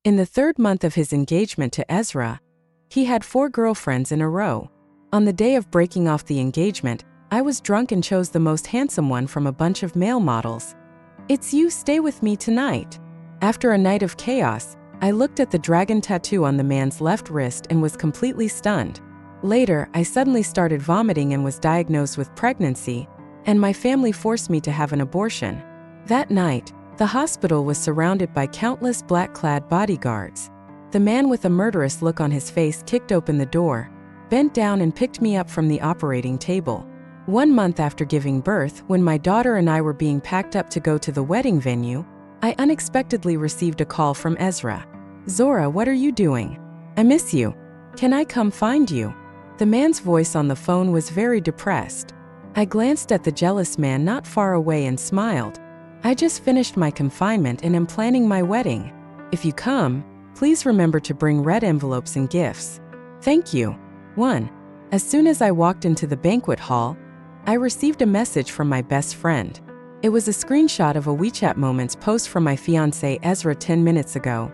In the third month of his engagement to Ezra, he had 4 girlfriends in a row. On the day of breaking off the engagement, I was drunk and chose the most handsome one from a bunch of male models. "It's you, stay with me tonight." After a night of chaos, I looked at the dragon tattoo on the man's left wrist and was completely stunned. Later, I suddenly started vomiting and was diagnosed with pregnancy, and my family forced me to have an abortion. That night, the hospital was surrounded by countless black-clad bodyguards. The man with a murderous look on his face kicked open the door, bent down and picked me up from the operating table. 1 month after giving birth, when my daughter and I were being packed up to go to the wedding venue, I unexpectedly received a call from Ezra. "Zora, what are you doing? I miss you. Can I come find you?" The man's voice on the phone was very depressed. I glanced at the jealous man not far away and smiled. "I just finished my confinement and am planning my wedding. If you come, please remember to bring red envelopes and gifts. Thank you." 1. As soon as I walked into the banquet hall, I received a message from my best friend. It was a screenshot of a WeChat Moments post from my fiancé Ezrah 10 minutes ago.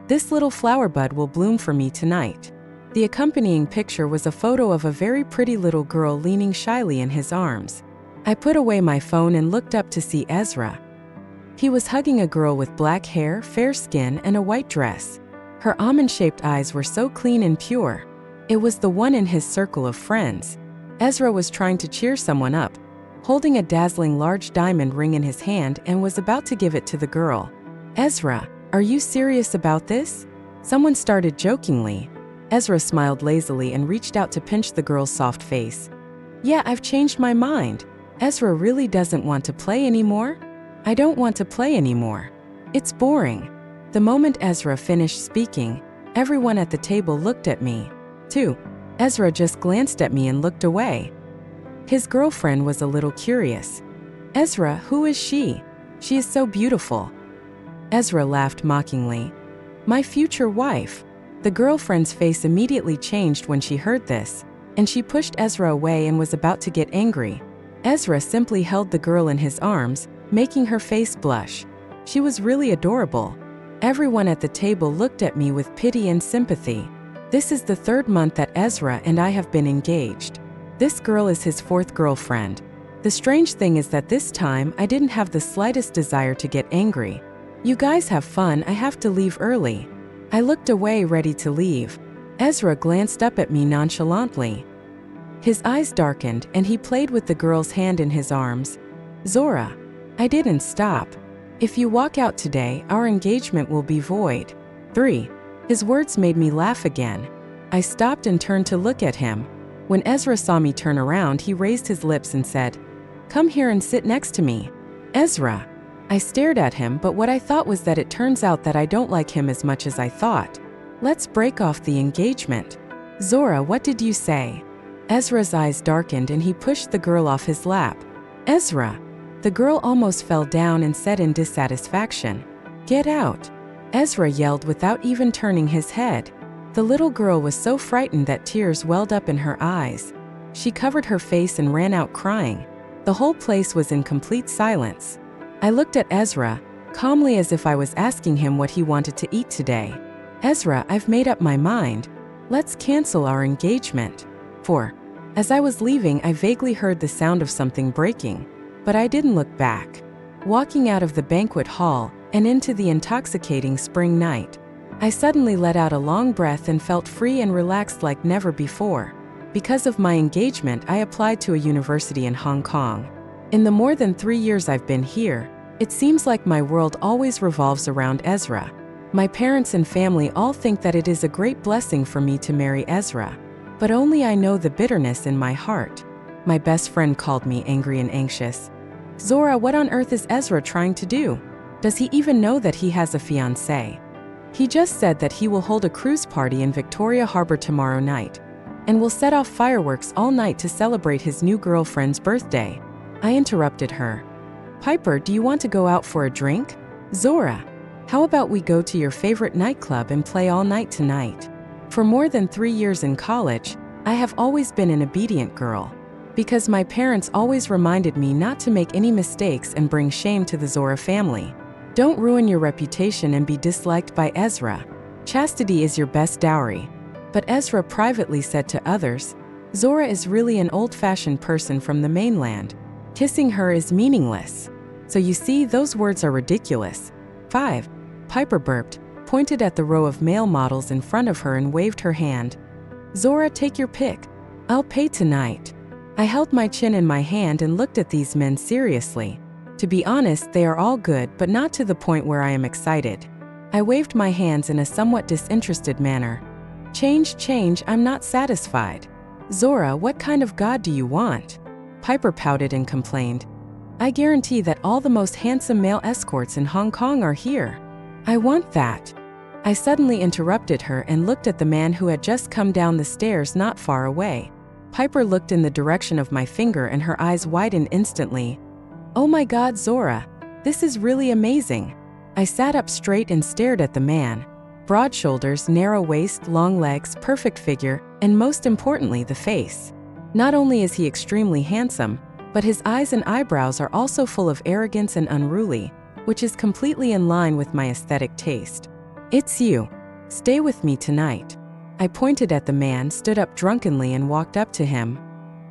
"This little flower bud will bloom for me tonight." The accompanying picture was a photo of a very pretty little girl leaning shyly in his arms. I put away my phone and looked up to see Ezra. He was hugging a girl with black hair, fair skin, and a white dress. Her almond-shaped eyes were so clean and pure. It was the one in his circle of friends. Ezra was trying to cheer someone up, holding a dazzling large diamond ring in his hand, and was about to give it to the girl. "Ezra, are you serious about this?" Someone started jokingly. Ezra smiled lazily and reached out to pinch the girl's soft face. "Yeah, I've changed my mind. Ezra really doesn't want to play anymore." "I don't want to play anymore. It's boring." The moment Ezra finished speaking, everyone at the table looked at me. 2. Ezra just glanced at me and looked away. His girlfriend was a little curious. "Ezra, who is she? She is so beautiful." Ezra laughed mockingly. "My future wife." The girlfriend's face immediately changed when she heard this, and she pushed Ezra away and was about to get angry. Ezra simply held the girl in his arms, making her face blush. She was really adorable. Everyone at the table looked at me with pity and sympathy. This is the 3rd month that Ezra and I have been engaged. This girl is his 4th girlfriend. The strange thing is that this time I didn't have the slightest desire to get angry. "You guys have fun, I have to leave early." I looked away, ready to leave. Ezra glanced up at me nonchalantly. His eyes darkened and he played with the girl's hand in his arms. "Zora." I didn't stop. "If you walk out today, our engagement will be void." 3. His words made me laugh again. I stopped and turned to look at him. When Ezra saw me turn around, he raised his lips and said, "Come here and sit next to me." "Ezra." I stared at him, but what I thought was that it turns out that I don't like him as much as I thought. "Let's break off the engagement." "Zora, what did you say?" Ezra's eyes darkened and he pushed the girl off his lap. "Ezra." The girl almost fell down and said in dissatisfaction, "Get out." Ezra yelled without even turning his head. The little girl was so frightened that tears welled up in her eyes. She covered her face and ran out crying. The whole place was in complete silence. I looked at Ezra, calmly as if I was asking him what he wanted to eat today. "Ezra, I've made up my mind. Let's cancel our engagement." 4. As I was leaving, I vaguely heard the sound of something breaking, but I didn't look back. Walking out of the banquet hall and into the intoxicating spring night, I suddenly let out a long breath and felt free and relaxed like never before. Because of my engagement, I applied to a university in Hong Kong. In the more than 3 years I've been here, it seems like my world always revolves around Ezra. My parents and family all think that it is a great blessing for me to marry Ezra, but only I know the bitterness in my heart. My best friend called me angry and anxious. "Zora, what on earth is Ezra trying to do? Does he even know that he has a fiancé? He just said that he will hold a cruise party in Victoria Harbor tomorrow night, and will set off fireworks all night to celebrate his new girlfriend's birthday." I interrupted her. "Piper, do you want to go out for a drink?" "Zora, how about we go to your favorite nightclub and play all night tonight?" For more than 3 years in college, I have always been an obedient girl, because my parents always reminded me not to make any mistakes and bring shame to the Zora family. Don't ruin your reputation and be disliked by Ezra. Chastity is your best dowry. But Ezrah privately said to others, Zora is really an old-fashioned person from the mainland. Kissing her is meaningless. So you see, those words are ridiculous. 5. Piper burped, pointed at the row of male models in front of her and waved her hand. Zora, take your pick. I'll pay tonight. I held my chin in my hand and looked at these men seriously. To be honest, they are all good, but not to the point where I am excited. I waved my hands in a somewhat disinterested manner. Change, I'm not satisfied. Zora, what kind of god do you want? Piper pouted and complained. I guarantee that all the most handsome male escorts in Hong Kong are here. I want that. I suddenly interrupted her and looked at the man who had just come down the stairs not far away. Piper looked in the direction of my finger and her eyes widened instantly. Oh my God, Zora, this is really amazing. I sat up straight and stared at the man. Broad shoulders, narrow waist, long legs, perfect figure, and most importantly, the face. Not only is he extremely handsome, but his eyes and eyebrows are also full of arrogance and unruly, which is completely in line with my aesthetic taste. It's you. Stay with me tonight. I pointed at the man, stood up drunkenly and walked up to him.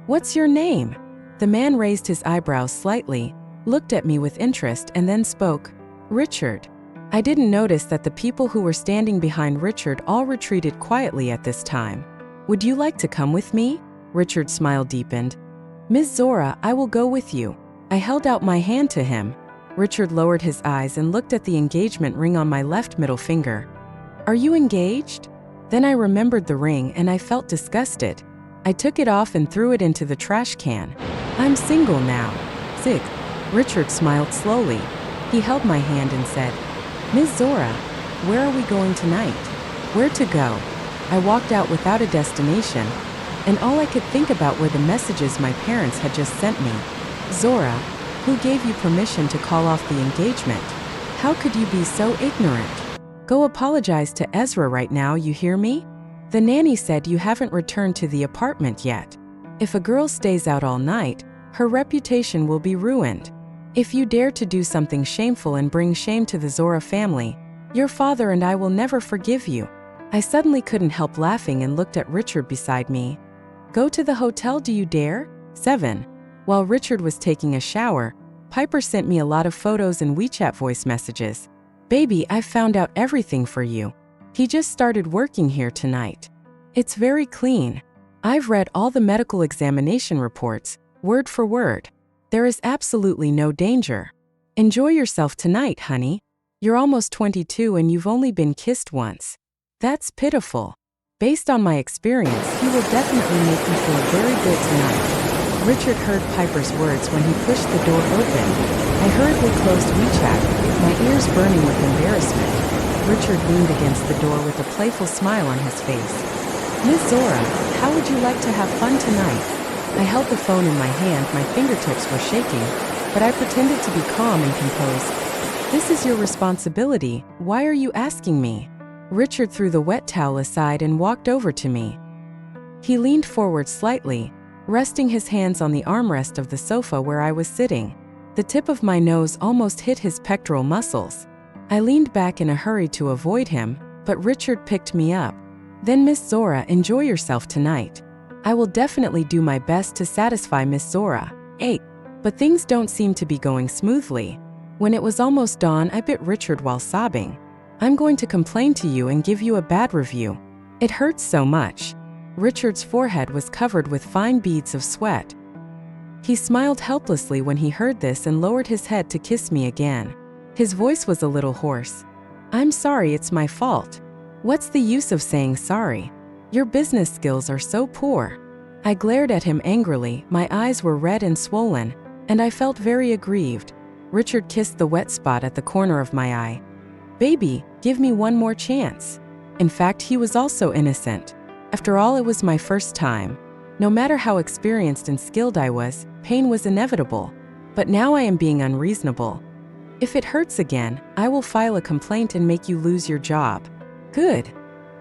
What's your name? The man raised his eyebrows slightly, looked at me with interest and then spoke. Richard. I didn't notice that the people who were standing behind Richard all retreated quietly at this time. Would you like to come with me? Richard's smile deepened. Miss Zora, I will go with you. I held out my hand to him. Richard lowered his eyes and looked at the engagement ring on my left middle finger. Are you engaged? Then I remembered the ring and I felt disgusted. I took it off and threw it into the trash can. I'm single now. Zig. Richard smiled slowly. He held my hand and said, Miss Zora, where are we going tonight? Where to go? I walked out without a destination, and all I could think about were the messages my parents had just sent me. Zora, who gave you permission to call off the engagement? How could you be so ignorant? Go apologize to Ezrah right now, you hear me? The nanny said you haven't returned to the apartment yet. If a girl stays out all night, her reputation will be ruined. If you dare to do something shameful and bring shame to the Zora family, your father and I will never forgive you. I suddenly couldn't help laughing and looked at Richard beside me. Go to the hotel, do you dare? 7. While Richard was taking a shower, Piper sent me a lot of photos and WeChat voice messages. Baby, I've found out everything for you. He just started working here tonight. It's very clean. I've read all the medical examination reports, word for word. There is absolutely no danger. Enjoy yourself tonight, honey. You're almost 22 and you've only been kissed once. That's pitiful. Based on my experience, he will definitely make you feel very good tonight. Richard heard Piper's words when he pushed the door open. I hurriedly closed WeChat, my ears burning with embarrassment. Richard leaned against the door with a playful smile on his face. Miss Zora, how would you like to have fun tonight? I held the phone in my hand, my fingertips were shaking, but I pretended to be calm and composed. This is your responsibility, why are you asking me? Richard threw the wet towel aside and walked over to me. He leaned forward slightly, resting his hands on the armrest of the sofa where I was sitting. The tip of my nose almost hit his pectoral muscles. I leaned back in a hurry to avoid him, but Richard picked me up. Then Miss Zora, enjoy yourself tonight. I will definitely do my best to satisfy Miss Zora. 8. But things don't seem to be going smoothly. When it was almost dawn, I bit Richard while sobbing. I'm going to complain to you and give you a bad review. It hurts so much. Richard's forehead was covered with fine beads of sweat. He smiled helplessly when he heard this and lowered his head to kiss me again. His voice was a little hoarse. I'm sorry, it's my fault. What's the use of saying sorry? Your business skills are so poor. I glared at him angrily, my eyes were red and swollen, and I felt very aggrieved. Richard kissed the wet spot at the corner of my eye. Baby, give me one more chance. In fact, he was also innocent. After all, it was my first time. No matter how experienced and skilled I was, pain was inevitable. But now I am being unreasonable. If it hurts again, I will file a complaint and make you lose your job. Good.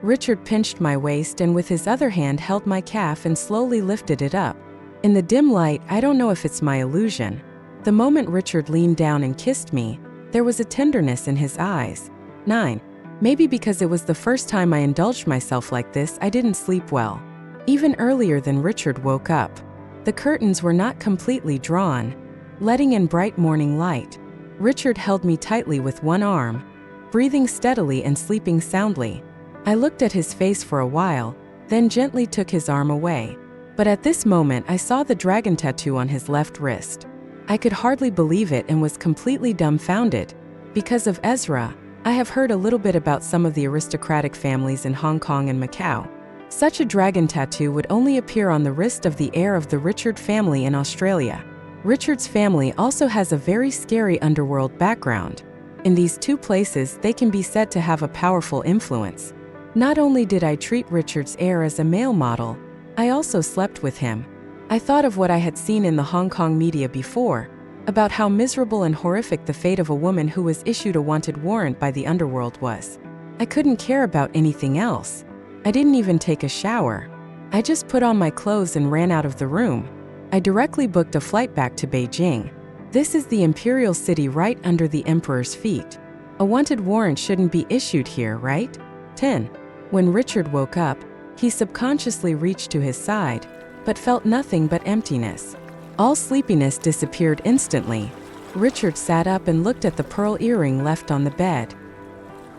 Richard pinched my waist and with his other hand held my calf and slowly lifted it up. In the dim light, I don't know if it's my illusion. The moment Richard leaned down and kissed me, there was a tenderness in his eyes. 9. Maybe because it was the first time I indulged myself like this, I didn't sleep well. Even earlier than Richard woke up. The curtains were not completely drawn, letting in bright morning light. Richard held me tightly with one arm, breathing steadily and sleeping soundly. I looked at his face for a while, then gently took his arm away. But at this moment I saw the dragon tattoo on his left wrist. I could hardly believe it and was completely dumbfounded. Because of Ezrah, I have heard a little bit about some of the aristocratic families in Hong Kong and Macau. Such a dragon tattoo would only appear on the wrist of the heir of the Richard family in Australia. Richard's family also has a very scary underworld background. In these two places, they can be said to have a powerful influence. Not only did I treat Richard's heir as a male model, I also slept with him. I thought of what I had seen in the Hong Kong media before, about how miserable and horrific the fate of a woman who was issued a wanted warrant by the underworld was. I couldn't care about anything else. I didn't even take a shower. I just put on my clothes and ran out of the room. I directly booked a flight back to Beijing. This is the imperial city right under the emperor's feet. A wanted warrant shouldn't be issued here, right? 10. When Richard woke up, he subconsciously reached to his side, but felt nothing but emptiness. All sleepiness disappeared instantly. Richard sat up and looked at the pearl earring left on the bed.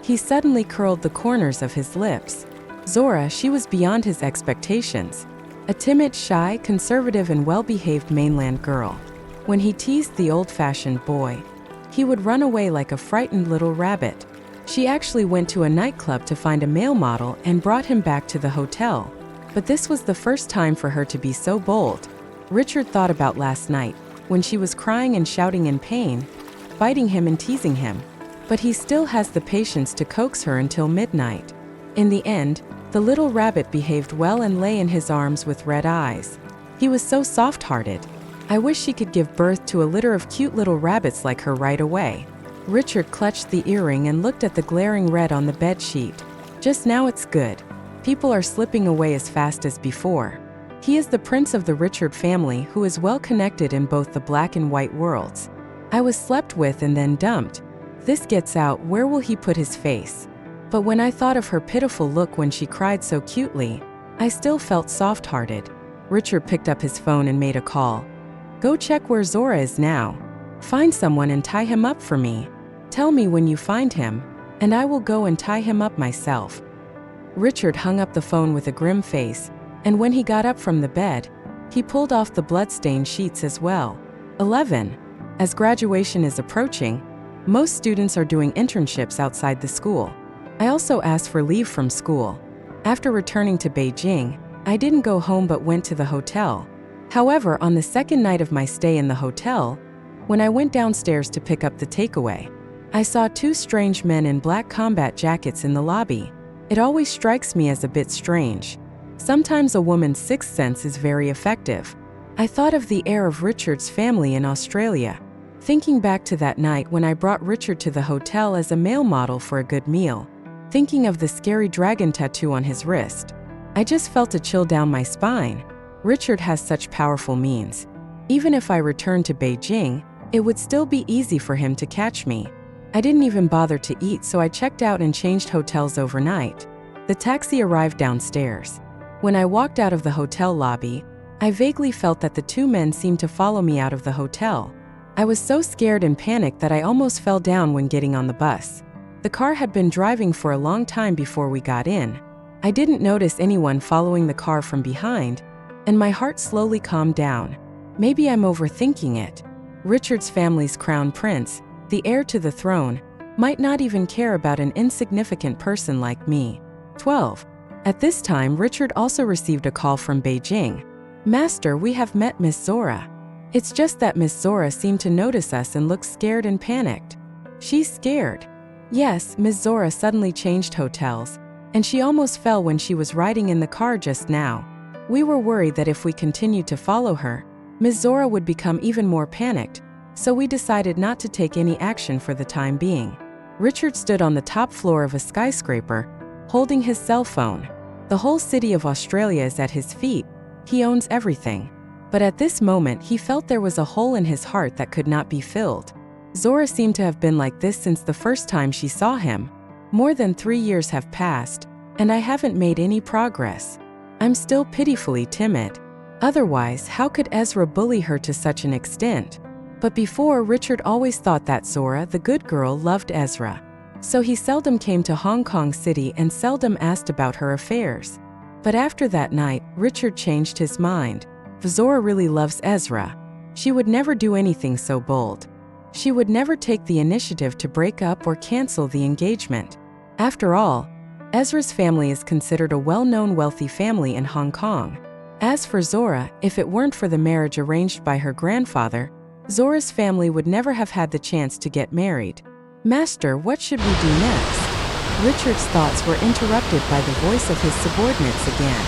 He suddenly curled the corners of his lips. Zora, she was beyond his expectations. A timid, shy, conservative and well-behaved mainland girl. When he teased the old-fashioned boy, he would run away like a frightened little rabbit. She actually went to a nightclub to find a male model and brought him back to the hotel. But this was the first time for her to be so bold. Richard thought about last night, when she was crying and shouting in pain, biting him and teasing him. But he still has the patience to coax her until midnight. In the end, the little rabbit behaved well and lay in his arms with red eyes. He was so soft-hearted. I wish she could give birth to a litter of cute little rabbits like her right away. Richard clutched the earring and looked at the glaring red on the bed sheet. Just now it's good. People are slipping away as fast as before. He is the prince of the Richard family who is well connected in both the black and white worlds. I was slept with and then dumped. This gets out, where will he put his face? But when I thought of her pitiful look when she cried so cutely, I still felt soft-hearted. Richard picked up his phone and made a call. Go check where Zora is now. Find someone and tie him up for me. Tell me when you find him, and I will go and tie him up myself. Richard hung up the phone with a grim face, and when he got up from the bed, he pulled off the blood-stained sheets as well. 11. As graduation is approaching, most students are doing internships outside the school. I also asked for leave from school. After returning to Beijing, I didn't go home but went to the hotel. However, on the second night of my stay in the hotel, when I went downstairs to pick up the takeaway, I saw two strange men in black combat jackets in the lobby. It always strikes me as a bit strange. Sometimes a woman's sixth sense is very effective. I thought of the heir of Richard's family in Australia, thinking back to that night when I brought Richard to the hotel as a male model for a good meal, thinking of the scary dragon tattoo on his wrist. I just felt a chill down my spine. Richard has such powerful means. Even if I returned to Beijing, it would still be easy for him to catch me. I didn't even bother to eat, so I checked out and changed hotels overnight. The taxi arrived downstairs. When I walked out of the hotel lobby, I vaguely felt that the two men seemed to follow me out of the hotel. I was so scared and panicked that I almost fell down when getting on the bus. The car had been driving for a long time before we got in. I didn't notice anyone following the car from behind, and my heart slowly calmed down. Maybe I'm overthinking it. Richard's family's crown prince, the heir to the throne, might not even care about an insignificant person like me. 12. At this time, Richard also received a call from Beijing. Master, we have met Miss Zora. It's just that Miss Zora seemed to notice us and looked scared and panicked. She's scared. Yes, Miss Zora suddenly changed hotels, and she almost fell when she was riding in the car just now. We were worried that if we continued to follow her, Miss Zora would become even more panicked, so we decided not to take any action for the time being. Richard stood on the top floor of a skyscraper, holding his cell phone. The whole city of Australia is at his feet. He owns everything. But at this moment, he felt there was a hole in his heart that could not be filled. Zora seemed to have been like this since the first time she saw him. More than 3 years have passed, and I haven't made any progress. I'm still pitifully timid. Otherwise, how could Ezra bully her to such an extent? But before, Richard always thought that Zora, the good girl, loved Ezra. So he seldom came to Hong Kong City and seldom asked about her affairs. But after that night, Richard changed his mind. Zora really loves Ezra. She would never do anything so bold. She would never take the initiative to break up or cancel the engagement. After all, Ezra's family is considered a well-known wealthy family in Hong Kong. As for Zora, if it weren't for the marriage arranged by her grandfather, Zora's family would never have had the chance to get married. Master, what should we do next? Richard's thoughts were interrupted by the voice of his subordinates again.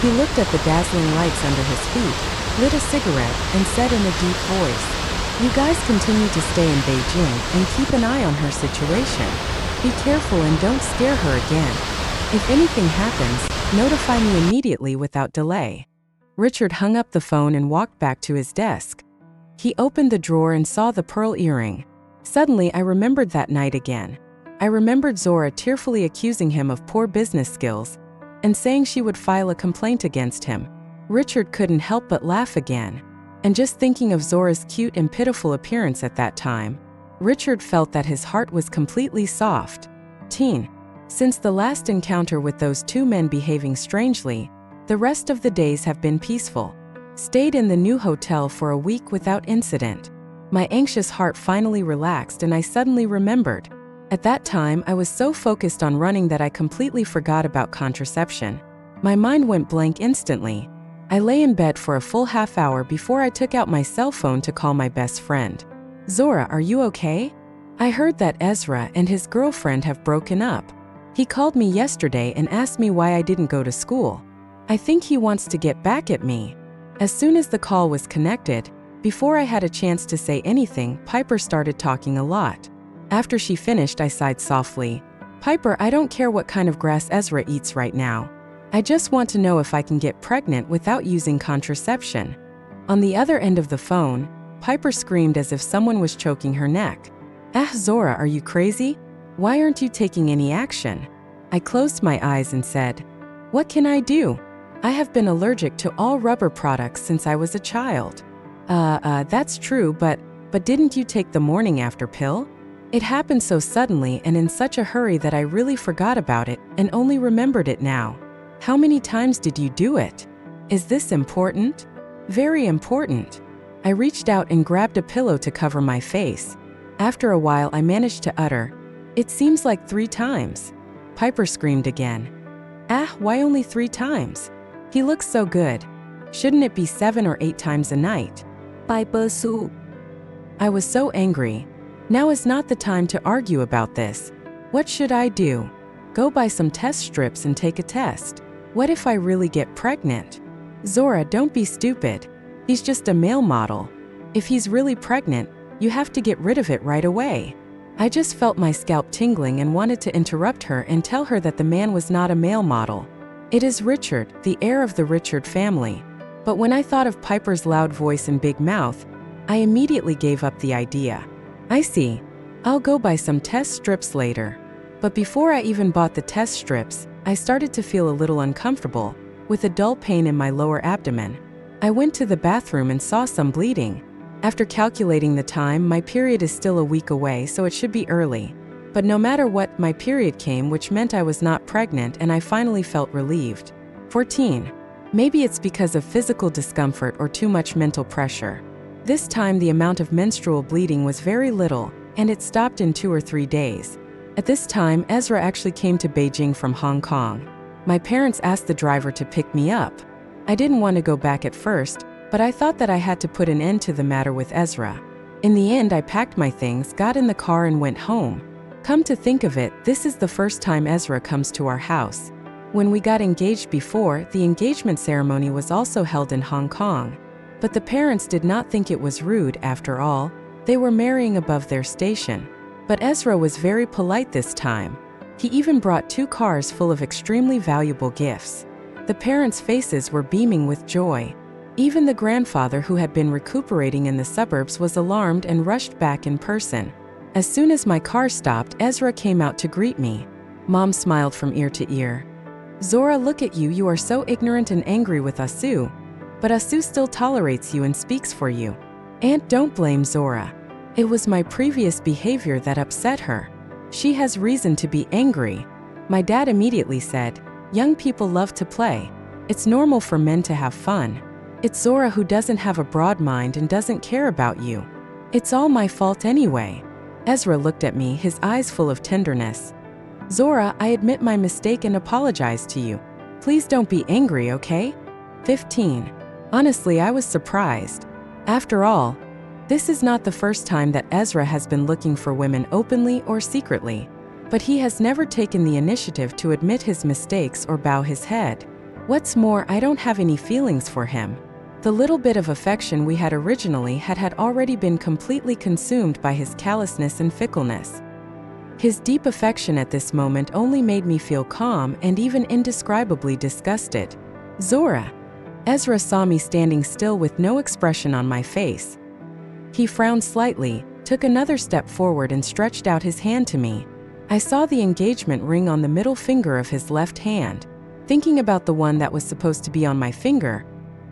He looked at the dazzling lights under his feet, lit a cigarette, and said in a deep voice, "You guys continue to stay in Beijing and keep an eye on her situation. Be careful and don't scare her again. If anything happens, notify me immediately without delay." Richard hung up the phone and walked back to his desk. He opened the drawer and saw the pearl earring. Suddenly, I remembered that night again. I remembered Zora tearfully accusing him of poor business skills and saying she would file a complaint against him. Richard couldn't help but laugh again. And just thinking of Zora's cute and pitiful appearance at that time, Richard felt that his heart was completely soft. Since the last encounter with those two men behaving strangely, the rest of the days have been peaceful. Stayed in the new hotel for a week without incident. My anxious heart finally relaxed and I suddenly remembered. At that time, I was so focused on running that I completely forgot about contraception. My mind went blank instantly. I lay in bed for a full half hour before I took out my cell phone to call my best friend. "Zora, are you okay? I heard that Ezra and his girlfriend have broken up. He called me yesterday and asked me why I didn't go to school. I think he wants to get back at me." As soon as the call was connected, before I had a chance to say anything, Piper started talking a lot. After she finished, I sighed softly. "Piper, I don't care what kind of grass Ezra eats right now. I just want to know if I can get pregnant without using contraception." On the other end of the phone, Piper screamed as if someone was choking her neck. "Ah, Zora, are you crazy? Why aren't you taking any action?" I closed my eyes and said, "What can I do? I have been allergic to all rubber products since I was a child." That's true, but didn't you take the morning after pill? It happened so suddenly and in such a hurry that I really forgot about it and only remembered it now." "How many times did you do it? Is this important?" "Very important." I reached out and grabbed a pillow to cover my face. After a while, I managed to utter, "It seems like 3 times. Piper screamed again. "Ah, why only 3 times? He looks so good. Shouldn't it be 7 or 8 times a night?" Piper Sue. I was so angry. Now is not the time to argue about this. What should I do? Go buy some test strips and take a test? What if I really get pregnant? Zora, don't be stupid. He's just a male model. If he's really pregnant, you have to get rid of it right away. I just felt my scalp tingling and wanted to interrupt her and tell her that the man was not a male model. It is Richard, the heir of the Richard family. But when I thought of Piper's loud voice and big mouth, I immediately gave up the idea. I see. I'll go buy some test strips later. But before I even bought the test strips, I started to feel a little uncomfortable, with a dull pain in my lower abdomen. I went to the bathroom and saw some bleeding. After calculating the time, my period is still a week away, so it should be early. But no matter what, my period came, which meant I was not pregnant, and I finally felt relieved. 14. Maybe it's because of physical discomfort or too much mental pressure. This time the amount of menstrual bleeding was very little, and it stopped in 2 or 3 days. At this time, Ezra actually came to Beijing from Hong Kong. My parents asked the driver to pick me up. I didn't want to go back at first, but I thought that I had to put an end to the matter with Ezra. In the end, I packed my things, got in the car, and went home. Come to think of it, this is the first time Ezra comes to our house. When we got engaged before, the engagement ceremony was also held in Hong Kong. But the parents did not think it was rude, after all. They were marrying above their station. But Ezra was very polite this time. He even brought 2 cars full of extremely valuable gifts. The parents' faces were beaming with joy. Even the grandfather, who had been recuperating in the suburbs, was alarmed and rushed back in person. As soon as my car stopped, Ezra came out to greet me. Mom smiled from ear to ear. Zora, look at you, you are so ignorant and angry with Asu. But Asu still tolerates you and speaks for you. Aunt, don't blame Zora. It was my previous behavior that upset her. She has reason to be angry. My dad immediately said, young people love to play. It's normal for men to have fun. It's Zora who doesn't have a broad mind and doesn't care about you. It's all my fault anyway. Ezra looked at me, his eyes full of tenderness. Zora, I admit my mistake and apologize to you. Please don't be angry, okay? 15. Honestly, I was surprised. After all, this is not the first time that Ezra has been looking for women openly or secretly. But he has never taken the initiative to admit his mistakes or bow his head. What's more, I don't have any feelings for him. The little bit of affection we had originally had already been completely consumed by his callousness and fickleness. His deep affection at this moment only made me feel calm and even indescribably disgusted. Zora. Ezra saw me standing still with no expression on my face. He frowned slightly, took another step forward and stretched out his hand to me. I saw the engagement ring on the middle finger of his left hand. Thinking about the one that was supposed to be on my finger,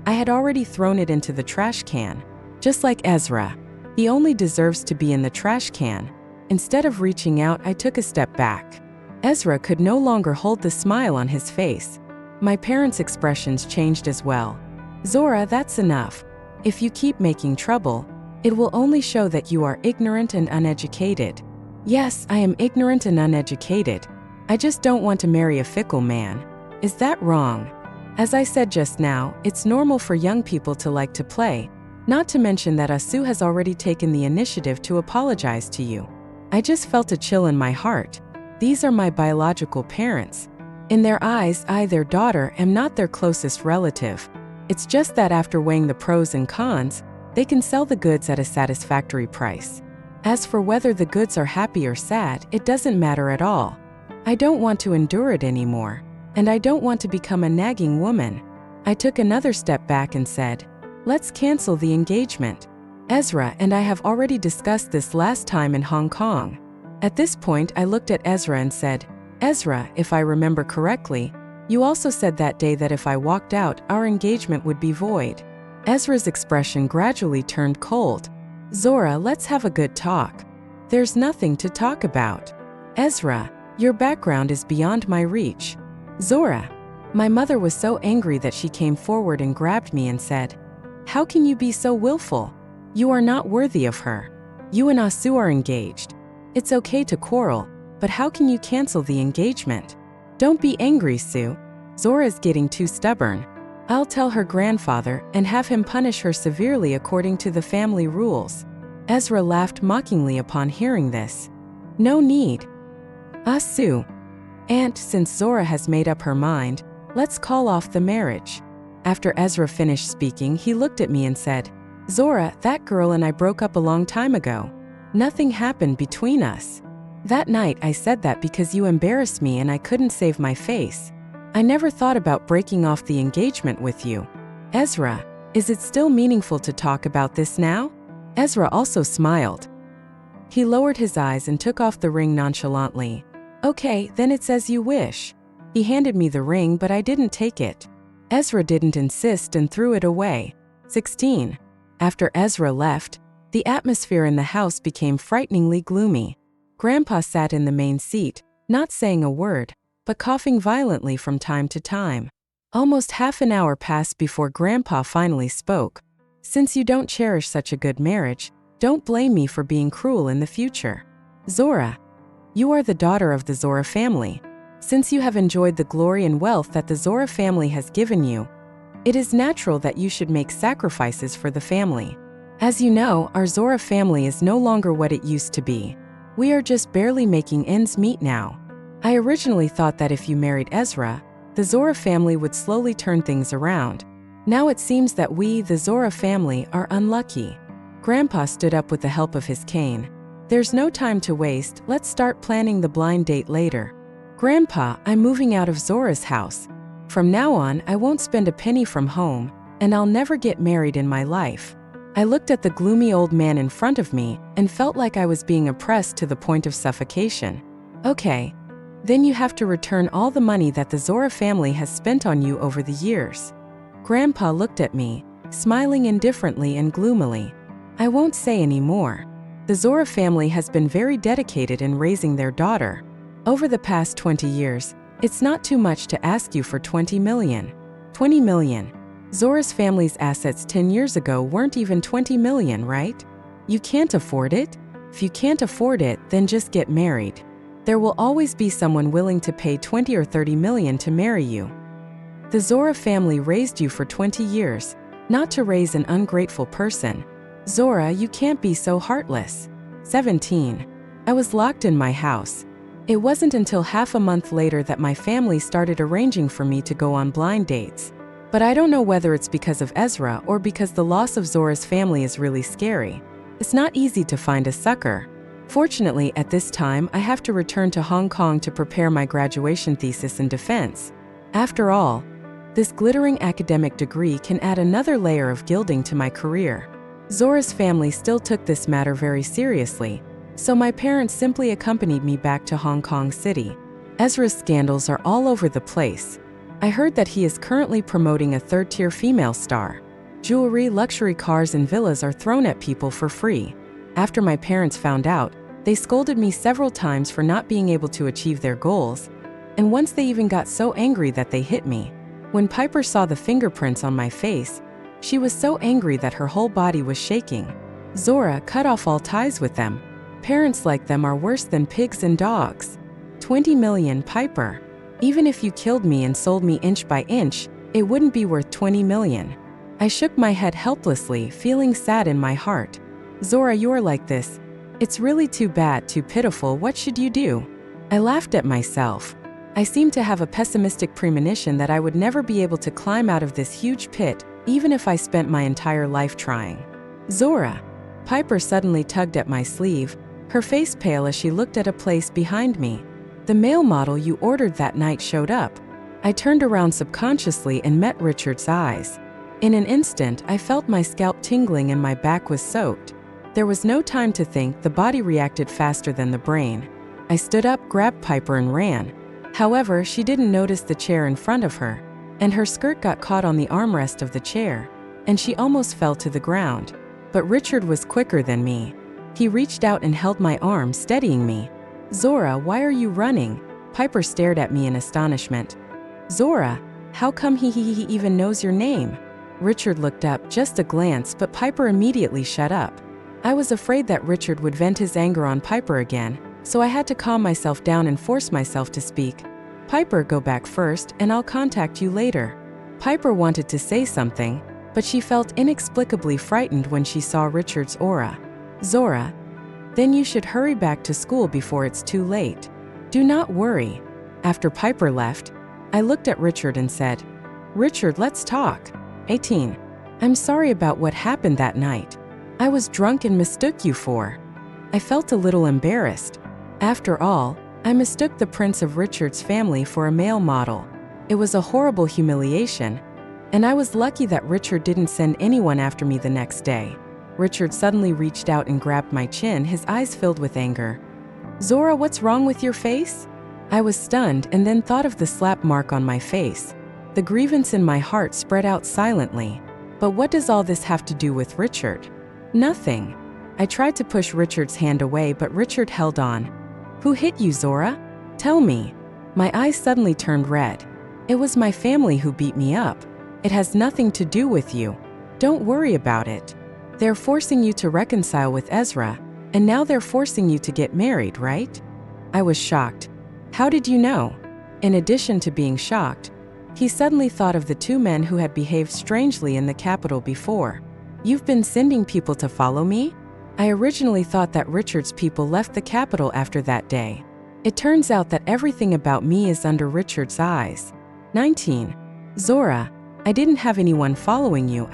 I had already thrown it into the trash can. Just like Ezra, he only deserves to be in the trash can. Instead of reaching out, I took a step back. Ezra could no longer hold the smile on his face. My parents' expressions changed as well. Zora, that's enough. If you keep making trouble, it will only show that you are ignorant and uneducated. Yes, I am ignorant and uneducated. I just don't want to marry a fickle man. Is that wrong? As I said just now, it's normal for young people to like to play, not to mention that Asu has already taken the initiative to apologize to you. I just felt a chill in my heart. These are my biological parents. In their eyes, I, their daughter, am not their closest relative. It's just that after weighing the pros and cons, they can sell the goods at a satisfactory price. As for whether the goods are happy or sad, it doesn't matter at all. I don't want to endure it anymore. And I don't want to become a nagging woman. I took another step back and said, let's cancel the engagement. Ezra and I have already discussed this last time in Hong Kong. At this point, I looked at Ezra and said, Ezra, if I remember correctly, you also said that day that if I walked out, our engagement would be void. Ezra's expression gradually turned cold. Zora, let's have a good talk. There's nothing to talk about. Ezra, your background is beyond my reach. Zora. My mother was so angry that she came forward and grabbed me and said, how can you be so willful? You are not worthy of her. You and Asu are engaged. It's okay to quarrel, but how can you cancel the engagement? Don't be angry, Sue. Zora's getting too stubborn. I'll tell her grandfather and have him punish her severely according to the family rules. Ezra laughed mockingly upon hearing this. No need. Asu. Aunt, since Zora has made up her mind, let's call off the marriage. After Ezra finished speaking, he looked at me and said, Zora, that girl and I broke up a long time ago. Nothing happened between us. That night I said that because you embarrassed me and I couldn't save my face. I never thought about breaking off the engagement with you. Ezra, is it still meaningful to talk about this now? Ezra also smiled. He lowered his eyes and took off the ring nonchalantly. Okay, then it's as you wish. He handed me the ring, but I didn't take it. Ezra didn't insist and threw it away. 16. After Ezra left, the atmosphere in the house became frighteningly gloomy. Grandpa sat in the main seat, not saying a word, but coughing violently from time to time. Almost half an hour passed before Grandpa finally spoke. Since you don't cherish such a good marriage, don't blame me for being cruel in the future. Zora. You are the daughter of the Zora family. Since you have enjoyed the glory and wealth that the Zora family has given you, it is natural that you should make sacrifices for the family. As you know, our Zora family is no longer what it used to be. We are just barely making ends meet now. I originally thought that if you married Ezra, the Zora family would slowly turn things around. Now it seems that we, the Zora family, are unlucky. Grandpa stood up with the help of his cane. There's no time to waste, let's start planning the blind date later. Grandpa, I'm moving out of Zora's house. From now on, I won't spend a penny from home, and I'll never get married in my life. I looked at the gloomy old man in front of me and felt like I was being oppressed to the point of suffocation. Okay, then you have to return all the money that the Zora family has spent on you over the years. Grandpa looked at me, smiling indifferently and gloomily. I won't say any more. The Zora family has been very dedicated in raising their daughter. Over the past 20 years, it's not too much to ask you for 20 million. 20 million. Zora's family's assets 10 years ago weren't even 20 million, right? You can't afford it? If you can't afford it, then just get married. There will always be someone willing to pay 20 or 30 million to marry you. The Zora family raised you for 20 years, not to raise an ungrateful person. Zora, you can't be so heartless. 17. I was locked in my house. It wasn't until half a month later that my family started arranging for me to go on blind dates. But I don't know whether it's because of Ezrah or because the loss of Zora's family is really scary. It's not easy to find a sucker. Fortunately, at this time, I have to return to Hong Kong to prepare my graduation thesis in defense. After all, this glittering academic degree can add another layer of gilding to my career. Zora's family still took this matter very seriously, so my parents simply accompanied me back to Hong Kong City. Ezra's scandals are all over the place. I heard that he is currently promoting a third-tier female star. Jewelry, luxury cars, and villas are thrown at people for free. After my parents found out, they scolded me several times for not being able to achieve their goals, and once they even got so angry that they hit me. When Piper saw the fingerprints on my face, she was so angry that her whole body was shaking. Zora cut off all ties with them. Parents like them are worse than pigs and dogs. 20 million, Piper. Even if you killed me and sold me inch by inch, it wouldn't be worth 20 million. I shook my head helplessly, feeling sad in my heart. Zora, you're like this. It's really too bad, too pitiful. What should you do? I laughed at myself. I seemed to have a pessimistic premonition that I would never be able to climb out of this huge pit, even if I spent my entire life trying. Zora. Piper suddenly tugged at my sleeve, her face pale as she looked at a place behind me. The male model you ordered that night showed up. I turned around subconsciously and met Richard's eyes. In an instant, I felt my scalp tingling and my back was soaked. There was no time to think, the body reacted faster than the brain. I stood up, grabbed Piper, and ran. However, she didn't notice the chair in front of her, and her skirt got caught on the armrest of the chair, and she almost fell to the ground. But Richard was quicker than me. He reached out and held my arm, steadying me. Zora, why are you running? Piper stared at me in astonishment. Zora, how come he even knows your name? Richard looked up, just a glance, but Piper immediately shut up. I was afraid that Richard would vent his anger on Piper again, so I had to calm myself down and force myself to speak. Piper, go back first, and I'll contact you later. Piper wanted to say something, but she felt inexplicably frightened when she saw Richard's aura. Zora, then you should hurry back to school before it's too late. Do not worry. After Piper left, I looked at Richard and said, Richard, let's talk. 18. I'm sorry about what happened that night. I was drunk and mistook you for. I felt a little embarrassed. After all, I mistook the prince of Richard's family for a male model. It was a horrible humiliation, and I was lucky that Richard didn't send anyone after me the next day. Richard suddenly reached out and grabbed my chin, his eyes filled with anger. Zora, what's wrong with your face? I was stunned and then thought of the slap mark on my face. The grievance in my heart spread out silently. But what does all this have to do with Richard? Nothing. I tried to push Richard's hand away, but Richard held on. Who hit you, Zora? Tell me. My eyes suddenly turned red. It was my family who beat me up. It has nothing to do with you. Don't worry about it. They're forcing you to reconcile with Ezrah, and now they're forcing you to get married, right? I was shocked. How did you know? In addition to being shocked, he suddenly thought of the two men who had behaved strangely in the capital before. You've been sending people to follow me? I originally thought that Richard's people left the capital after that day. It turns out that everything about me is under Richard's eyes. 19. Zora, I didn't have anyone following you,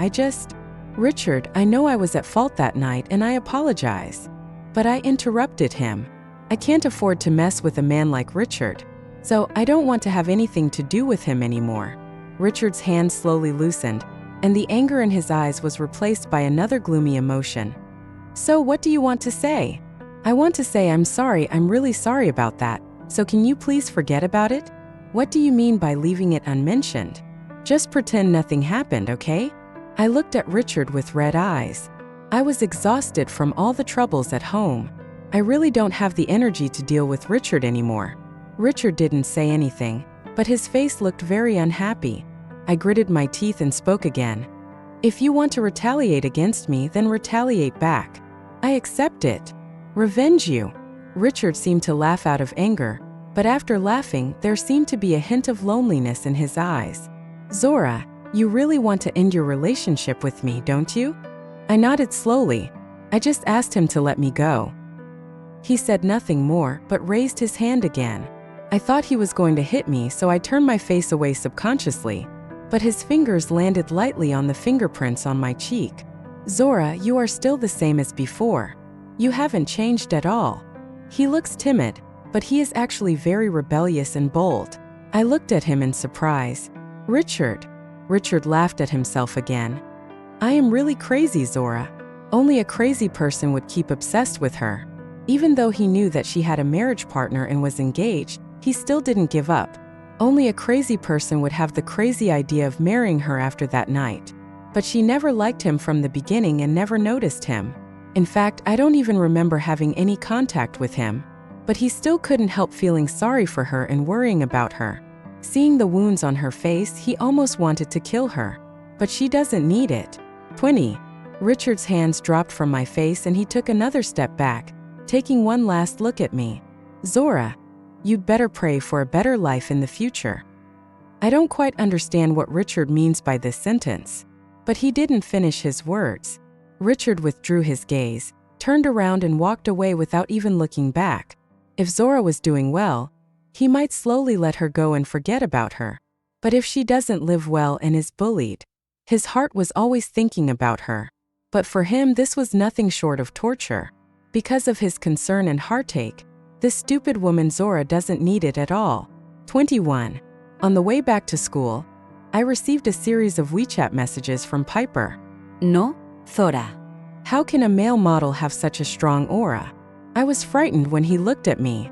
Richard, I know I was at fault that night and I apologize. But I interrupted him. I can't afford to mess with a man like Richard, so I don't want to have anything to do with him anymore. Richard's hand slowly loosened, and the anger in his eyes was replaced by another gloomy emotion. "So what do you want to say?" "I want to say I'm sorry, I'm really sorry about that, so can you please forget about it?" "What do you mean by leaving it unmentioned?" "Just pretend nothing happened, okay?" I looked at Richard with red eyes. I was exhausted from all the troubles at home. I really don't have the energy to deal with Richard anymore. Richard didn't say anything, but his face looked very unhappy. I gritted my teeth and spoke again. "If you want to retaliate against me, then retaliate back. I accept it. Revenge you." Richard seemed to laugh out of anger, but after laughing, there seemed to be a hint of loneliness in his eyes. "Zora, you really want to end your relationship with me, don't you?" I nodded slowly. I just asked him to let me go. He said nothing more, but raised his hand again. I thought he was going to hit me, so I turned my face away subconsciously, but his fingers landed lightly on the fingerprints on my cheek. "Zora, you are still the same as before. You haven't changed at all." He looks timid, but he is actually very rebellious and bold. I looked at him in surprise. "Richard." Richard laughed at himself again. "I am really crazy, Zora. Only a crazy person would keep obsessed with her." Even though he knew that she had a marriage partner and was engaged, he still didn't give up. Only a crazy person would have the crazy idea of marrying her after that night. But she never liked him from the beginning and never noticed him. In fact, I don't even remember having any contact with him. But he still couldn't help feeling sorry for her and worrying about her. Seeing the wounds on her face, he almost wanted to kill her. But she doesn't need it. 20. Richard's hands dropped from my face and he took another step back, taking one last look at me. "Zora, you'd better pray for a better life in the future." I don't quite understand what Richard means by this sentence. But he didn't finish his words. Richard withdrew his gaze, turned around and walked away without even looking back. If Zora was doing well, he might slowly let her go and forget about her. But if she doesn't live well and is bullied, his heart was always thinking about her. But for him, this was nothing short of torture. Because of his concern and heartache, this stupid woman Zora doesn't need it at all. 21. On the way back to school, I received a series of WeChat messages from Piper. No, Zora. How can a male model have such a strong aura? I was frightened when he looked at me.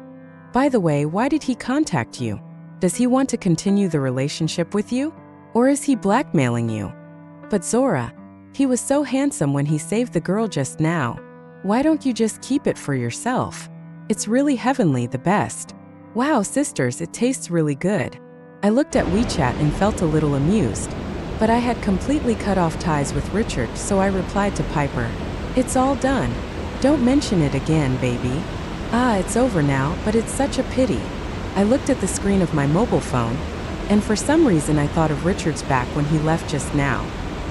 By the way, why did he contact you? Does he want to continue the relationship with you? Or is he blackmailing you? But Zora, he was so handsome when he saved the girl just now. Why don't you just keep it for yourself? It's really heavenly, the best. Wow, sisters, it tastes really good. I looked at WeChat and felt a little amused. But I had completely cut off ties with Richard, so I replied to Piper, "It's all done. Don't mention it again, baby." "Ah, it's over now, but it's such a pity." I looked at the screen of my mobile phone, and for some reason I thought of Richard's back when he left just now.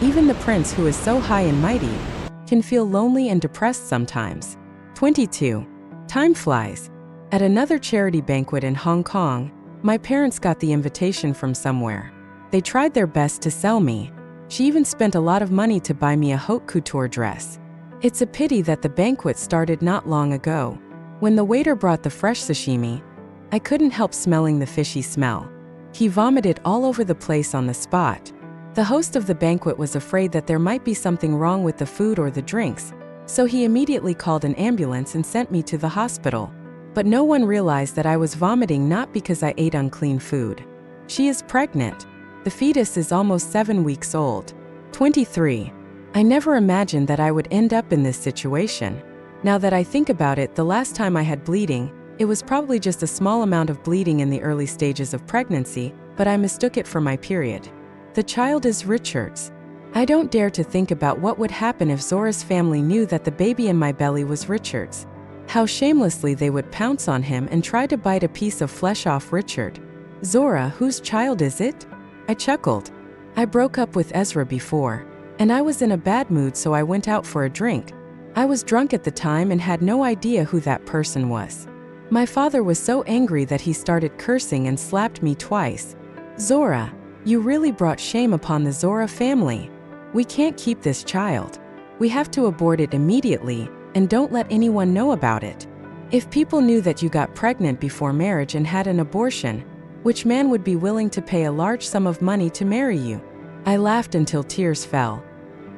Even the prince, who is so high and mighty, can feel lonely and depressed sometimes. 22. Time flies. At another charity banquet in Hong Kong, my parents got the invitation from somewhere. They tried their best to sell me. She even spent a lot of money to buy me a haute couture dress. It's a pity that the banquet started not long ago. When the waiter brought the fresh sashimi, I couldn't help smelling the fishy smell. He vomited all over the place on the spot. The host of the banquet was afraid that there might be something wrong with the food or the drinks, so he immediately called an ambulance and sent me to the hospital. But no one realized that I was vomiting not because I ate unclean food. She is pregnant. The fetus is almost 7 weeks old. 23. I never imagined that I would end up in this situation. Now that I think about it, the last time I had bleeding, it was probably just a small amount of bleeding in the early stages of pregnancy, but I mistook it for my period. The child is Richard's. I don't dare to think about what would happen if Zora's family knew that the baby in my belly was Richard's. How shamelessly they would pounce on him and try to bite a piece of flesh off Richard. "Zora, whose child is it?" I chuckled. I broke up with Ezrah before, and I was in a bad mood, so I went out for a drink. I was drunk at the time and had no idea who that person was. My father was so angry that he started cursing and slapped me twice. "Zora, you really brought shame upon the Zora family. We can't keep this child. We have to abort it immediately, and don't let anyone know about it. If people knew that you got pregnant before marriage and had an abortion, which man would be willing to pay a large sum of money to marry you?" I laughed until tears fell.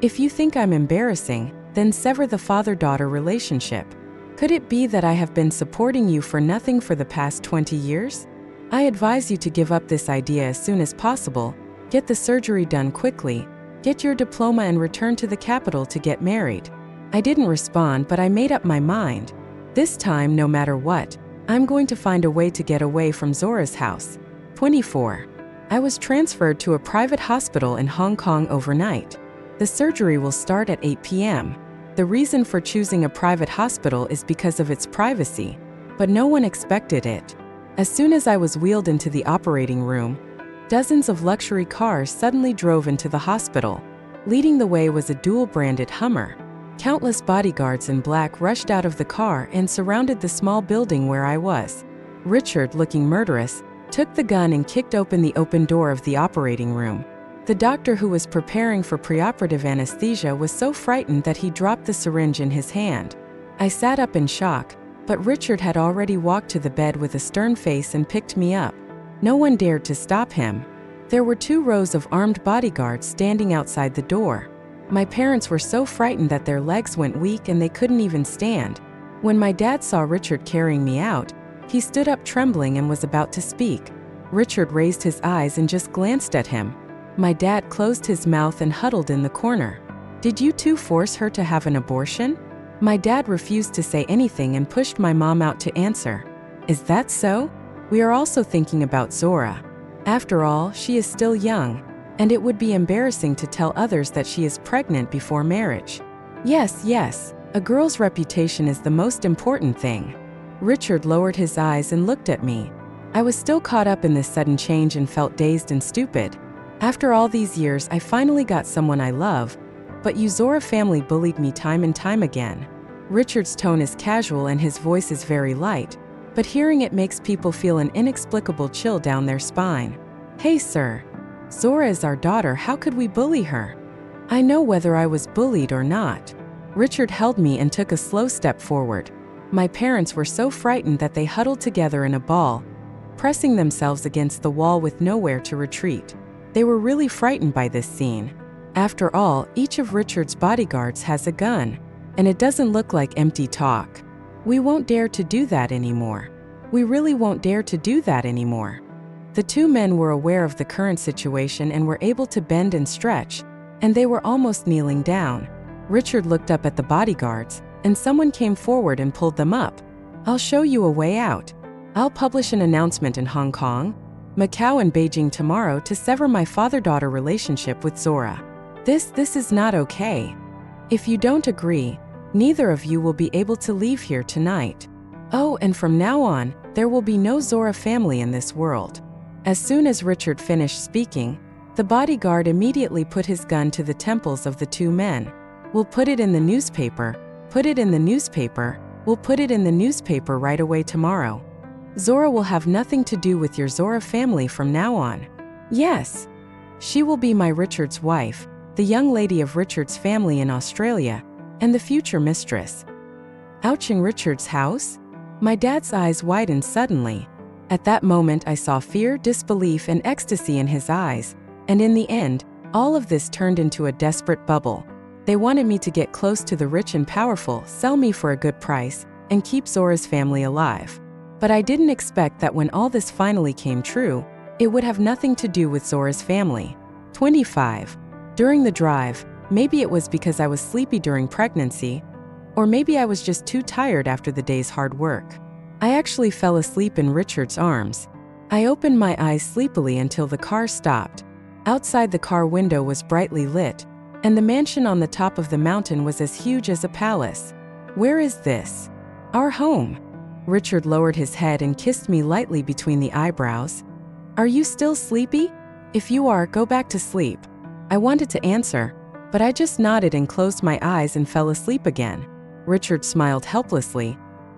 If you think I'm embarrassing, then sever the father-daughter relationship. Could it be that I have been supporting you for nothing for the past 20 years? I advise you to give up this idea as soon as possible, get the surgery done quickly, get your diploma and return to the capital to get married. I didn't respond, but I made up my mind. This time, no matter what, I'm going to find a way to get away from Zora's house. 24. I was transferred to a private hospital in Hong Kong overnight. The surgery will start at 8 p.m. The reason for choosing a private hospital is because of its privacy, but no one expected it. As soon as I was wheeled into the operating room, dozens of luxury cars suddenly drove into the hospital. Leading the way was a dual-branded Hummer. Countless bodyguards in black rushed out of the car and surrounded the small building where I was. Richard, looking murderous, took the gun and kicked open the open door of the operating room. The doctor who was preparing for preoperative anesthesia was so frightened that he dropped the syringe in his hand. I sat up in shock, but Richard had already walked to the bed with a stern face and picked me up. No one dared to stop him. There were 2 rows of armed bodyguards standing outside the door. My parents were so frightened that their legs went weak and they couldn't even stand. When my dad saw Richard carrying me out, he stood up trembling and was about to speak. Richard raised his eyes and just glanced at him. My dad closed his mouth and huddled in the corner. "Did you 2 force her to have an abortion?" My dad refused to say anything and pushed my mom out to answer. "Is that so? We are also thinking about Zora. After all, she is still young, and it would be embarrassing to tell others that she is pregnant before marriage." Yes, a girl's reputation is the most important thing." Richard lowered his eyes and looked at me. I was still caught up in this sudden change and felt dazed and stupid. After all these years, I finally got someone I love, but you Zora family bullied me time and time again. Richard's tone is casual and his voice is very light, but hearing it makes people feel an inexplicable chill down their spine. "Hey sir, Zora is our daughter, how could we bully her?" I know whether I was bullied or not. Richard held me and took a slow step forward. My parents were so frightened that they huddled together in a ball, pressing themselves against the wall with nowhere to retreat. They were really frightened by this scene. After all, each of Richard's bodyguards has a gun, and it doesn't look like empty talk. We won't dare to do that anymore. We really won't dare to do that anymore. The 2 men were aware of the current situation and were able to bend and stretch, and they were almost kneeling down. Richard looked up at the bodyguards, and someone came forward and pulled them up. "I'll show you a way out. I'll publish an announcement in Hong Kong, Macau and Beijing tomorrow to sever my father-daughter relationship with Zora. This is not okay. If you don't agree, neither of you will be able to leave here tonight. Oh, and from now on, there will be no Zora family in this world." As soon as Richard finished speaking, the bodyguard immediately put his gun to the temples of the 2 men. "We'll put it in the newspaper. Put it in the newspaper. We'll put it in the newspaper right away tomorrow. Zora will have nothing to do with your Zora family from now on. Yes. She will be my Richard's wife, the young lady of Richard's family in Australia, and the future mistress." Ouch! In Richard's house? My dad's eyes widened suddenly. At that moment I saw fear, disbelief, and ecstasy in his eyes, and in the end, all of this turned into a desperate bubble. They wanted me to get close to the rich and powerful, sell me for a good price, and keep Zora's family alive. But I didn't expect that when all this finally came true, it would have nothing to do with Zora's family. 25. During the drive, maybe it was because I was sleepy during pregnancy, or maybe I was just too tired after the day's hard work. I actually fell asleep in Richard's arms. I opened my eyes sleepily until the car stopped. Outside, the car window was brightly lit, and the mansion on the top of the mountain was as huge as a palace. "Where is this?" "Our home." Richard lowered his head and kissed me lightly between the eyebrows. "Are you still sleepy? If you are, go back to sleep." I wanted to answer, but I just nodded and closed my eyes and fell asleep again. Richard smiled helplessly,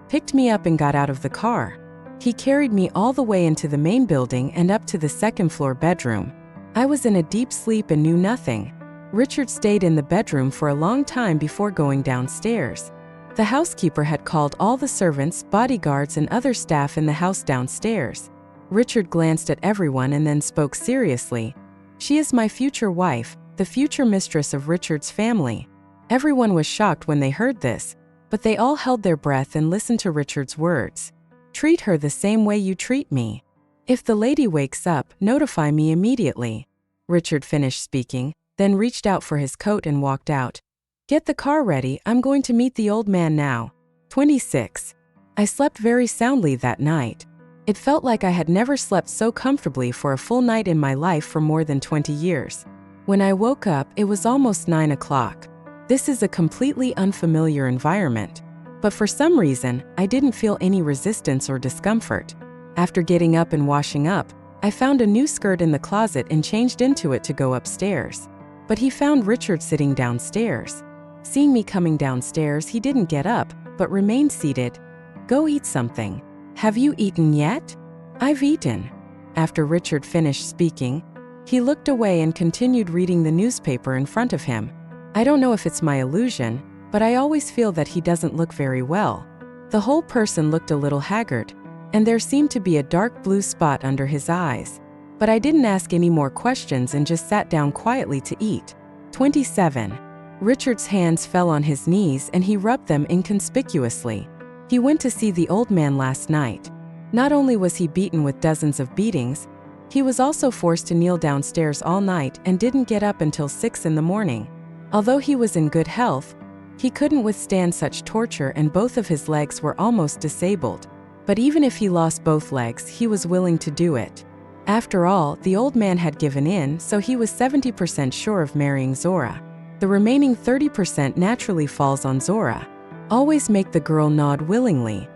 picked me up and got out of the car. He carried me all the way into the main building and up to the second-floor bedroom. I was in a deep sleep and knew nothing. Richard stayed in the bedroom for a long time before going downstairs. The housekeeper had called all the servants, bodyguards, and other staff in the house downstairs. Richard glanced at everyone and then spoke seriously. She is my future wife, the future mistress of Richard's family." Everyone was shocked when they heard this, but they all held their breath and listened to Richard's words. "Treat her the same way you treat me. If the lady wakes up, notify me immediately." Richard finished speaking, then reached out for his coat and walked out. "Get the car ready, I'm going to meet the old man now." 26. I slept very soundly that night. It felt like I had never slept so comfortably for a full night in my life for more than 20 years. When I woke up, it was almost 9 o'clock. This is a completely unfamiliar environment. But for some reason, I didn't feel any resistance or discomfort. After getting up and washing up, I found a new skirt in the closet and changed into it to go upstairs. But he found Richard sitting downstairs. Seeing me coming downstairs, he didn't get up, but remained seated. "Go eat something." "Have you eaten yet?" "I've eaten." After Richard finished speaking, he looked away and continued reading the newspaper in front of him. I don't know if it's my illusion, but I always feel that he doesn't look very well. The whole person looked a little haggard, and there seemed to be a dark blue spot under his eyes. But I didn't ask any more questions and just sat down quietly to eat. 27. Richard's hands fell on his knees and he rubbed them inconspicuously. He went to see the old man last night. Not only was he beaten with dozens of beatings, he was also forced to kneel downstairs all night and didn't get up until 6 in the morning. Although he was in good health, he couldn't withstand such torture and both of his legs were almost disabled. But even if he lost both legs, he was willing to do it. After all, the old man had given in, so he was 70% sure of marrying Zora. The remaining 30% naturally falls on Zora. Always make the girl nod willingly.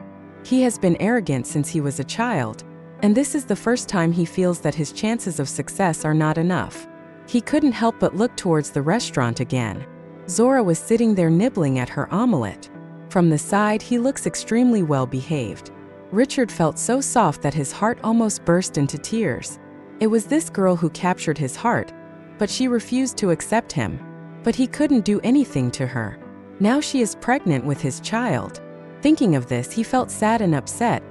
He has been arrogant since he was a child, and this is the first time he feels that his chances of success are not enough. He couldn't help but look towards the restaurant again. Zora was sitting there nibbling at her omelette. From the side, he looks extremely well behaved. Richard felt so soft that his heart almost burst into tears. It was this girl who captured his heart, but she refused to accept him. But he couldn't do anything to her. Now she is pregnant with his child. Thinking of this, he felt sad and upset,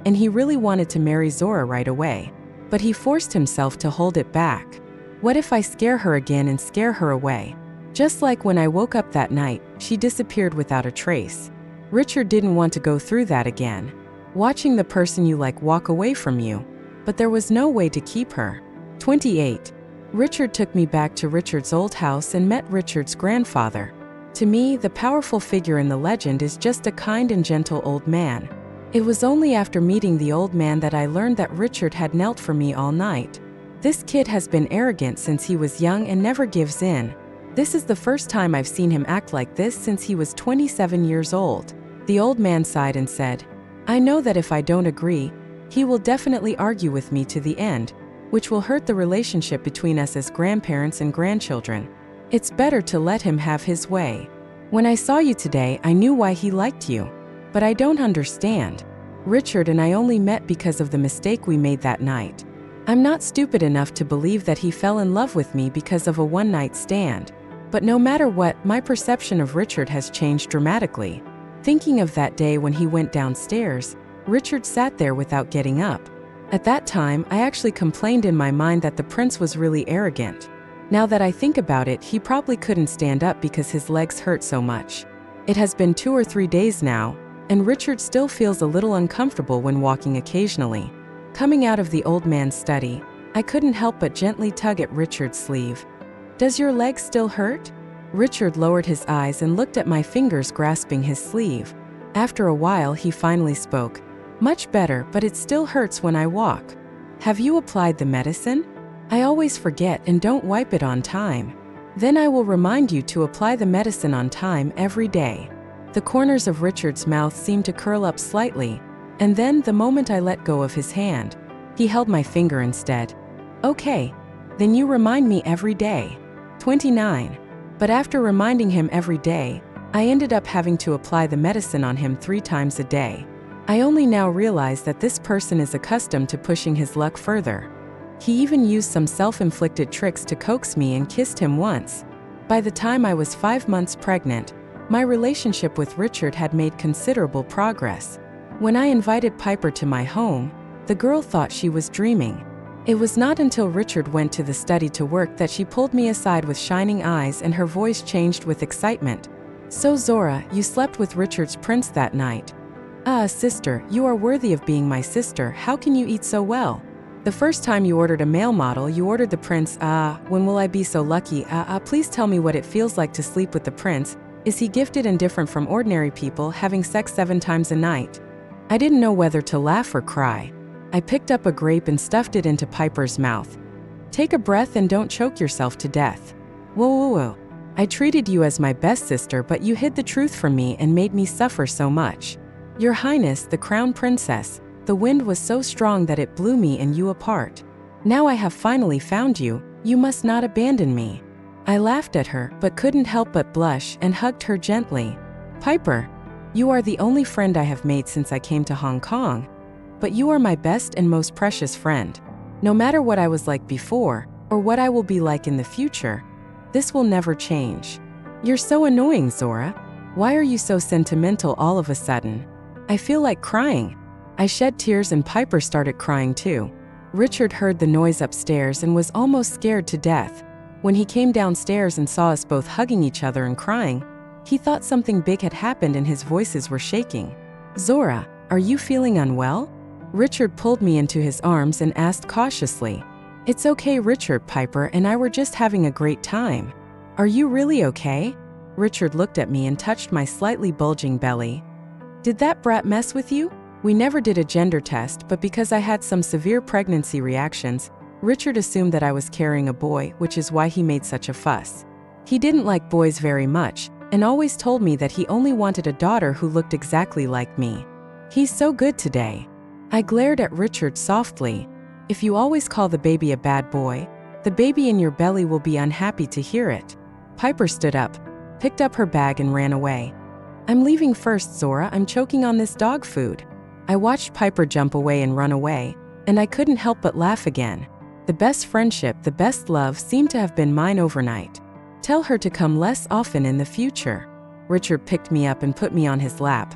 and he really wanted to marry Zora right away. But he forced himself to hold it back. What if I scare her again and scare her away? Just like when I woke up that night, she disappeared without a trace. Richard didn't want to go through that again. Watching the person you like walk away from you. But there was no way to keep her. 28. Richard took me back to Richard's old house and met Richard's grandfather. To me, the powerful figure in the legend is just a kind and gentle old man. It was only after meeting the old man that I learned that Richard had knelt for me all night. This kid has been arrogant since he was young and never gives in. This is the first time I've seen him act like this since he was 27 years old. The old man sighed and said, "I know that if I don't agree, he will definitely argue with me to the end, which will hurt the relationship between us as grandparents and grandchildren. It's better to let him have his way. When I saw you today, I knew why he liked you. But I don't understand. Richard and I only met because of the mistake we made that night. I'm not stupid enough to believe that he fell in love with me because of a one-night stand. But no matter what, my perception of Richard has changed dramatically. Thinking of that day when he went downstairs, Richard sat there without getting up. At that time, I actually complained in my mind that the prince was really arrogant. Now that I think about it, he probably couldn't stand up because his legs hurt so much. It has been 2 or 3 days now, and Richard still feels a little uncomfortable when walking occasionally. Coming out of the old man's study, I couldn't help but gently tug at Richard's sleeve. "Does your leg still hurt?" Richard lowered his eyes and looked at my fingers grasping his sleeve. After a while, he finally spoke. "Much better, but it still hurts when I walk." "Have you applied the medicine?" "I always forget and don't wipe it on time." "Then I will remind you to apply the medicine on time every day." The corners of Richard's mouth seemed to curl up slightly, and then the moment I let go of his hand, he held my finger instead. "Okay, then you remind me every day." 29. But after reminding him every day, I ended up having to apply the medicine on him 3 times a day. I only now realize that this person is accustomed to pushing his luck further. He even used some self-inflicted tricks to coax me and kissed him once. By the time I was 5 months pregnant, my relationship with Richard had made considerable progress. When I invited Piper to my home, the girl thought she was dreaming. It was not until Richard went to the study to work that she pulled me aside with shining eyes and her voice changed with excitement. "So Zora, you slept with Richard's prince that night. Sister, you are worthy of being my sister. How can you eat so well? The first time you ordered a male model, you ordered the prince. When will I be so lucky? Please tell me what it feels like to sleep with the prince. Is he gifted and different from ordinary people, having sex 7 times a night?" I didn't know whether to laugh or cry. I picked up a grape and stuffed it into Piper's mouth. "Take a breath and don't choke yourself to death." Whoa. I treated you as my best sister, but you hid the truth from me and made me suffer so much. Your Highness, the Crown Princess, the wind was so strong that it blew me and you apart. Now I have finally found you, you must not abandon me. I laughed at her, but couldn't help but blush and hugged her gently. "Piper, you are the only friend I have made since I came to Hong Kong. But you are my best and most precious friend. No matter what I was like before, or what I will be like in the future, this will never change." "You're so annoying, Zora. Why are you so sentimental all of a sudden? I feel like crying." I shed tears and Piper started crying too. Richard heard the noise upstairs and was almost scared to death. When he came downstairs and saw us both hugging each other and crying, he thought something big had happened and his voices were shaking. "Zora, are you feeling unwell?" Richard pulled me into his arms and asked cautiously. "It's okay, Richard. Piper and I were just having a great time. Are you really okay?" Richard looked at me and touched my slightly bulging belly. "Did that brat mess with you?" We never did a gender test, but because I had some severe pregnancy reactions, Richard assumed that I was carrying a boy, which is why he made such a fuss. He didn't like boys very much, and always told me that he only wanted a daughter who looked exactly like me. "He's so good today." I glared at Richard softly. "If you always call the baby a bad boy, the baby in your belly will be unhappy to hear it." Piper stood up, picked up her bag and ran away. "I'm leaving first, Zora. I'm choking on this dog food." I watched Piper jump away and run away, and I couldn't help but laugh again. The best friendship, the best love seemed to have been mine overnight. "Tell her to come less often in the future." Richard picked me up and put me on his lap.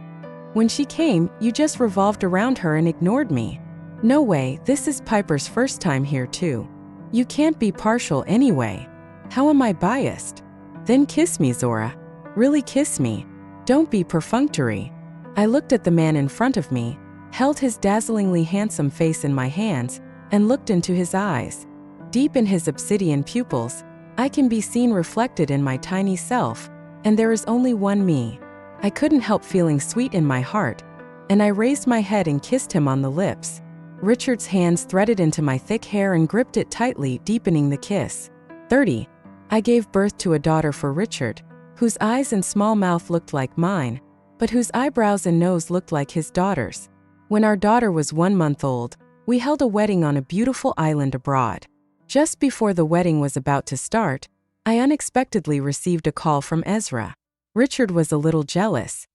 "When she came, you just revolved around her and ignored me." "No way, this is Piper's first time here too. You can't be partial anyway. How am I biased?" "Then kiss me, Zora. Really kiss me. Don't be perfunctory." I looked at the man in front of me, held his dazzlingly handsome face in my hands, and looked into his eyes. Deep in his obsidian pupils, I can be seen reflected in my tiny self, and there is only one me. I couldn't help feeling sweet in my heart, and I raised my head and kissed him on the lips. Richard's hands threaded into my thick hair and gripped it tightly, deepening the kiss. 30. I gave birth to a daughter for Richard, whose eyes and small mouth looked like mine, but whose eyebrows and nose looked like his daughter's. When our daughter was 1 month old, we held a wedding on a beautiful island abroad. Just before the wedding was about to start, I unexpectedly received a call from Ezrah. Richard was a little jealous.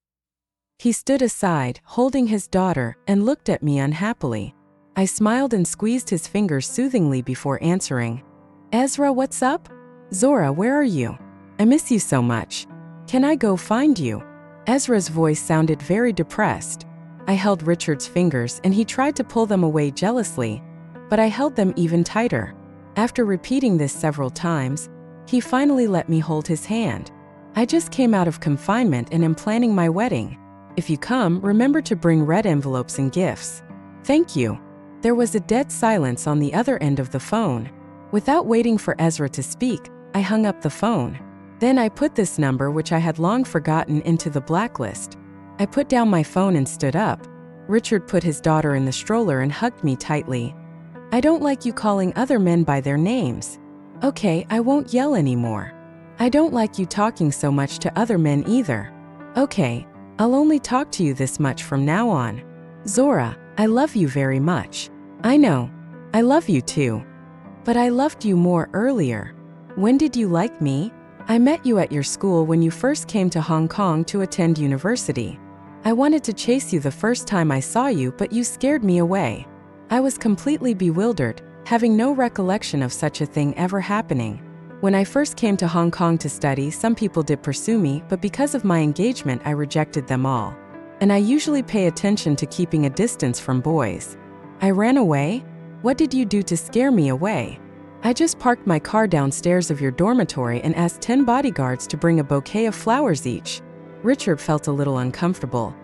He stood aside, holding his daughter, and looked at me unhappily. I smiled and squeezed his fingers soothingly before answering. "Ezrah, what's up?" "Zora, where are you? I miss you so much. Can I go find you?" Ezra's voice sounded very depressed. I held Richard's fingers and he tried to pull them away jealously, but I held them even tighter. After repeating this several times, he finally let me hold his hand. "I just came out of confinement and am planning my wedding. If you come, remember to bring red envelopes and gifts." "Thank you." There was a dead silence on the other end of the phone. Without waiting for Ezrah to speak, I hung up the phone. Then I put this number, which I had long forgotten, into the blacklist. I put down my phone and stood up. Richard put his daughter in the stroller and hugged me tightly. "I don't like you calling other men by their names." "Okay, I won't yell anymore." "I don't like you talking so much to other men either." "Okay, I'll only talk to you this much from now on." "Zora, I love you very much." "I know. I love you too. But I loved you more earlier." "When did you like me?" "I met you at your school when you first came to Hong Kong to attend university. I wanted to chase you the first time I saw you, but you scared me away." I was completely bewildered, having no recollection of such a thing ever happening. When I first came to Hong Kong to study, some people did pursue me, but because of my engagement, I rejected them all. And I usually pay attention to keeping a distance from boys. "I ran away?" What did you do to scare me away? I just parked my car downstairs of your dormitory and asked 10 bodyguards to bring a bouquet of flowers each. Richard felt a little uncomfortable.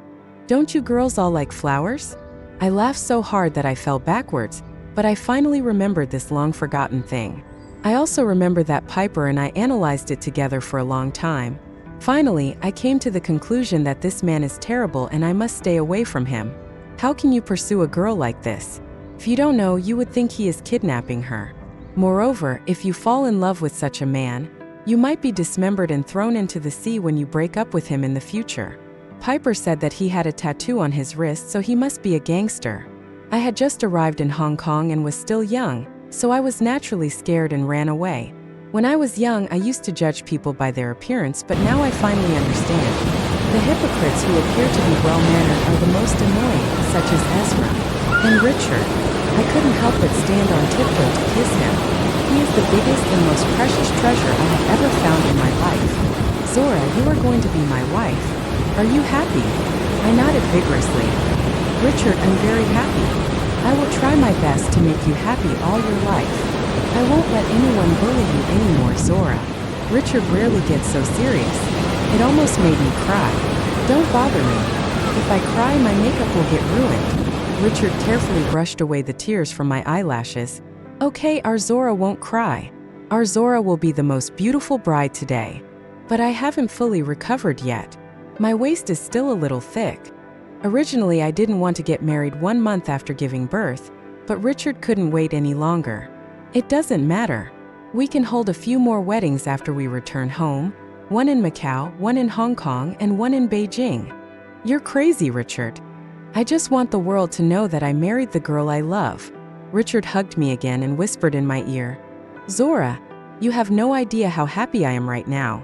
Don't you girls all like flowers? I laughed so hard that I fell backwards, but I finally remembered this long-forgotten thing. I also remember that Piper and I analyzed it together for a long time. Finally, I came to the conclusion that this man is terrible and I must stay away from him. How can you pursue a girl like this? If you don't know, you would think he is kidnapping her. Moreover, if you fall in love with such a man, you might be dismembered and thrown into the sea when you break up with him in the future. Piper said that he had a tattoo on his wrist, so he must be a gangster. I had just arrived in Hong Kong and was still young, so I was naturally scared and ran away. When I was young, I used to judge people by their appearance, but now I finally understand. The hypocrites who appear to be well-mannered are the most annoying, such as Ezrah and Richard. I couldn't help but stand on tiptoe to kiss him. He is the biggest and most precious treasure I have ever found in my life. Zora, you are going to be my wife. Are you happy? I nodded vigorously. Richard, I'm very happy. I will try my best to make you happy all your life. I won't let anyone bully you anymore, Zora. Richard rarely gets so serious. It almost made me cry. Don't bother me. If I cry, my makeup will get ruined. Richard carefully brushed away the tears from my eyelashes. Okay, our Zora won't cry. Our Zora will be the most beautiful bride today. But I haven't fully recovered yet. My waist is still a little thick. Originally, I didn't want to get married 1 month after giving birth, but Richard couldn't wait any longer. It doesn't matter. We can hold a few more weddings after we return home, one in Macau, one in Hong Kong, and one in Beijing. You're crazy, Richard. I just want the world to know that I married the girl I love. Richard hugged me again and whispered in my ear, Zora, you have no idea how happy I am right now.